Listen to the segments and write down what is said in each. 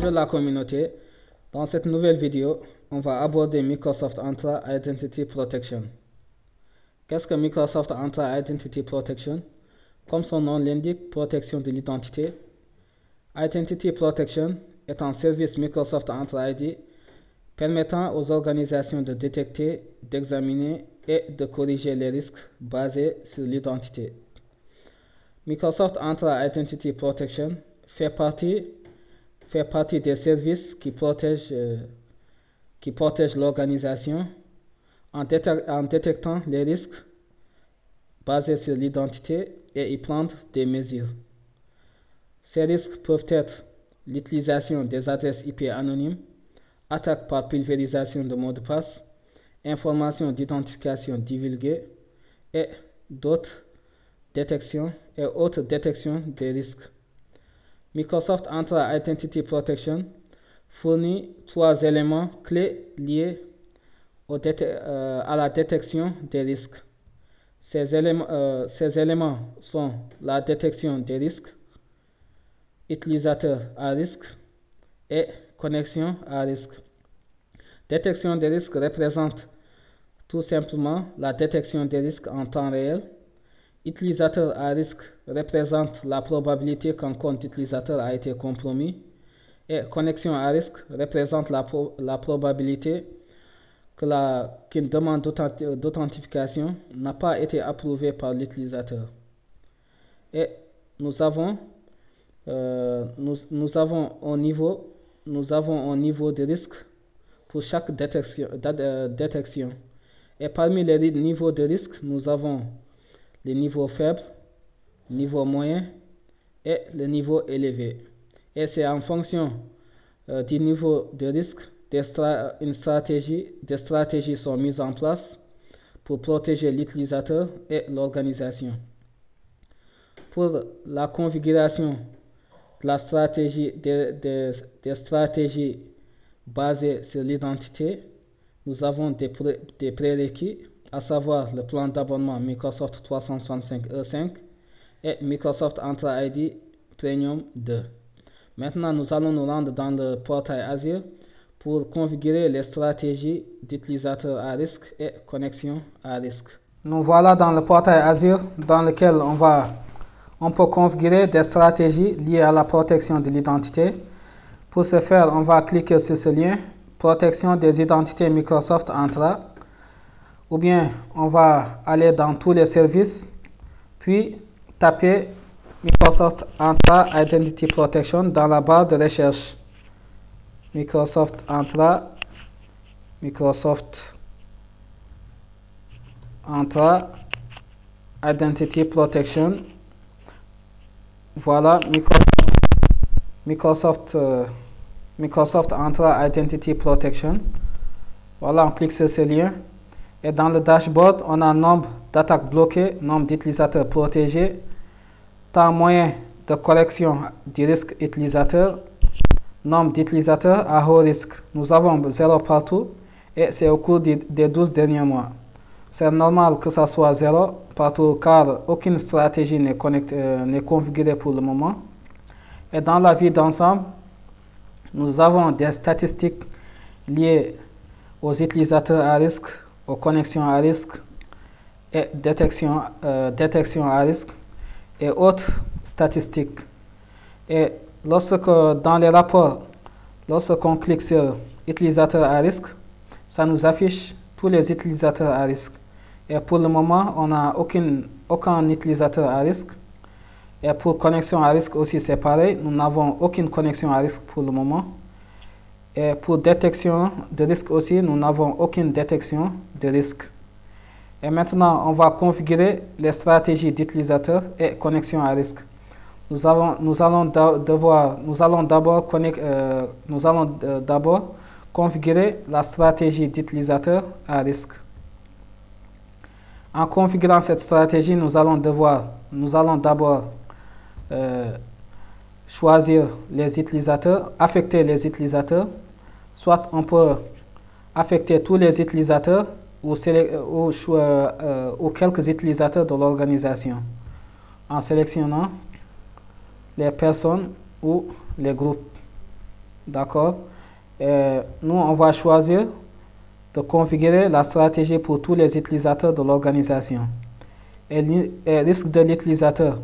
Bonjour la communauté. Dans cette nouvelle vidéo, on va aborder Microsoft Entra Identity Protection. Qu'est-ce que Microsoft Entra Identity Protection? Comme son nom l'indique, protection de l'identité. Identity Protection est un service Microsoft Entra ID permettant aux organisations de détecter, d'examiner et de corriger les risques basés sur l'identité. Microsoft Entra Identity Protection fait partie des services qui protègent l'organisation en détectant les risques basés sur l'identité et y prendre des mesures. Ces risques peuvent être l'utilisation des adresses IP anonymes, attaque par pulvérisation de mots de passe, informations d'identification divulguées et autres détections des risques. Microsoft Entra Identity Protection fournit 3 éléments clés liés à la détection des risques. Ces éléments sont la détection des risques, utilisateur à risque et connexion à risque. Détection des risques représente tout simplement la détection des risques en temps réel. Utilisateur à risque représente la probabilité qu'un compte utilisateur a été compromis et connexion à risque représente la probabilité qu'une demande d'authentification n'a pas été approuvée par l'utilisateur. Et nous avons un niveau de risque pour chaque détection. Et parmi les niveaux de risque, nous avons le niveau faible, le niveau moyen et le niveau élevé. Et c'est en fonction du niveau de risque des stratégies sont mises en place pour protéger l'utilisateur et l'organisation. Pour la configuration de la stratégie des stratégies basées sur l'identité, nous avons des prérequis, à savoir le plan d'abonnement Microsoft 365 E5 et Microsoft Entra ID Premium 2. Maintenant, nous allons nous rendre dans le portail Azure pour configurer les stratégies d'utilisateur à risque et connexion à risque. Nous voilà dans le portail Azure dans lequel on peut configurer des stratégies liées à la protection de l'identité. Pour ce faire, on va cliquer sur ce lien, protection des identités Microsoft Entra. Ou bien on va aller dans tous les services, puis taper Microsoft Entra Identity Protection dans la barre de recherche. Microsoft Entra Identity Protection. Voilà Microsoft Entra Identity Protection. Voilà, on clique sur ce lien. Et dans le dashboard, on a nombre d'attaques bloquées, nombre d'utilisateurs protégés, temps moyen de correction du risque utilisateur, nombre d'utilisateurs à haut risque. Nous avons 0 partout et c'est au cours des 12 derniers mois. C'est normal que ça soit 0 partout car aucune stratégie n'est configurée pour le moment. Et dans la vue d'ensemble, nous avons des statistiques liées aux utilisateurs à risque, aux connexions à risque et détection à risque et autres statistiques. Et dans les rapports, lorsqu'on clique sur utilisateur à risque, ça nous affiche tous les utilisateurs à risque. Et pour le moment, on n'a aucun utilisateur à risque. Et pour connexion à risque aussi, c'est pareil. Nous n'avons aucune connexion à risque pour le moment. Et pour détection de risque aussi, nous n'avons aucune détection de risque. Et maintenant, on va configurer les stratégies d'utilisateur et connexion à risque. Nous allons d'abord configurer la stratégie d'utilisateur à risque. En configurant cette stratégie, nous allons d'abord choisir les utilisateurs, affecter les utilisateurs. Soit on peut affecter tous les utilisateurs ou quelques utilisateurs de l'organisation en sélectionnant les personnes ou les groupes. D'accord. Nous, on va choisir de configurer la stratégie pour tous les utilisateurs de l'organisation. Et risque de l'utilisateur.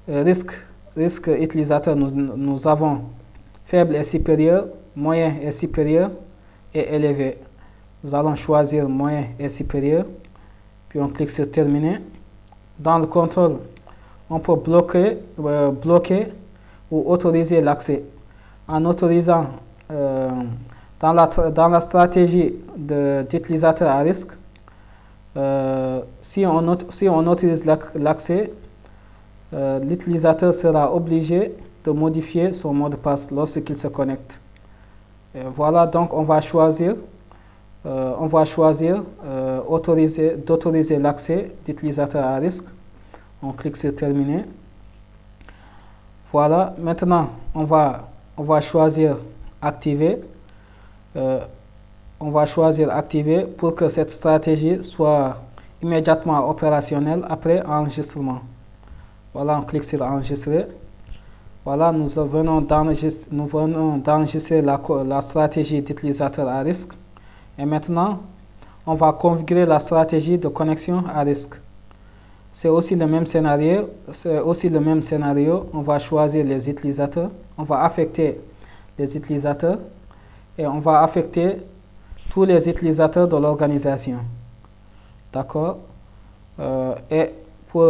Risque utilisateur, nous avons faible et supérieur, moyen et supérieur et élevé. Nous allons choisir moyen et supérieur, puis on clique sur terminer. Dans le contrôle, on peut bloquer ou autoriser l'accès. En autorisant dans la stratégie d'utilisateur à risque, si on autorise l'accès, l'utilisateur sera obligé de modifier son mot de passe lorsqu'il se connecte. Voilà, donc on va choisir d'autoriser l'accès d'utilisateur à risque. On clique sur terminer. Voilà, maintenant on va choisir activer. On va choisir activer pour que cette stratégie soit immédiatement opérationnelle après enregistrement. Voilà, on clique sur enregistrer. Voilà, nous venons d'enregistrer la stratégie d'utilisateur à risque. Et maintenant, on va configurer la stratégie de connexion à risque. C'est aussi le même scénario. On va choisir les utilisateurs. On va affecter les utilisateurs. Et on va affecter tous les utilisateurs de l'organisation. D'accord. Et pour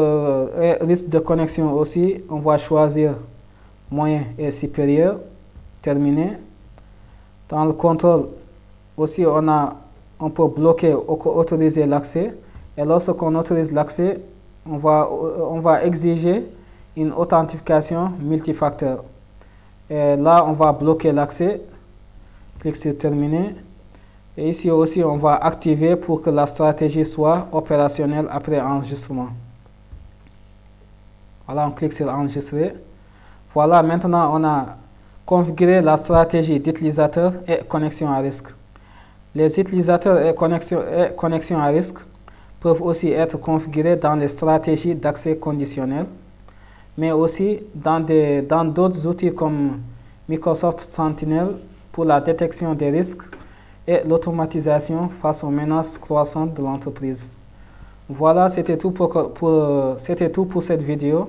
risque de connexion aussi, on va choisir moyen et supérieur. Terminé. Dans le contrôle aussi, on peut bloquer ou autoriser l'accès. Et lorsqu'on autorise l'accès, on va exiger une authentification multifacteur. Et là, on va bloquer l'accès. Clique sur terminer. Et ici aussi, on va activer pour que la stratégie soit opérationnelle après enregistrement. Voilà, on clique sur enregistrer. Voilà, maintenant on a configuré la stratégie d'utilisateur et connexion à risque. Les utilisateurs et connexion à risque peuvent aussi être configurés dans les stratégies d'accès conditionnel, mais aussi dans d'autres outils comme Microsoft Sentinel pour la détection des risques et l'automatisation face aux menaces croissantes de l'entreprise. Voilà, c'était tout pour cette vidéo.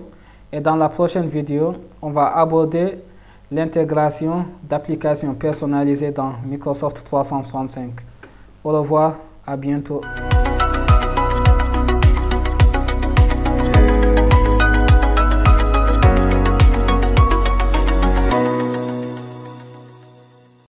Et dans la prochaine vidéo, on va aborder l'intégration d'applications personnalisées dans Microsoft 365. Au revoir, à bientôt.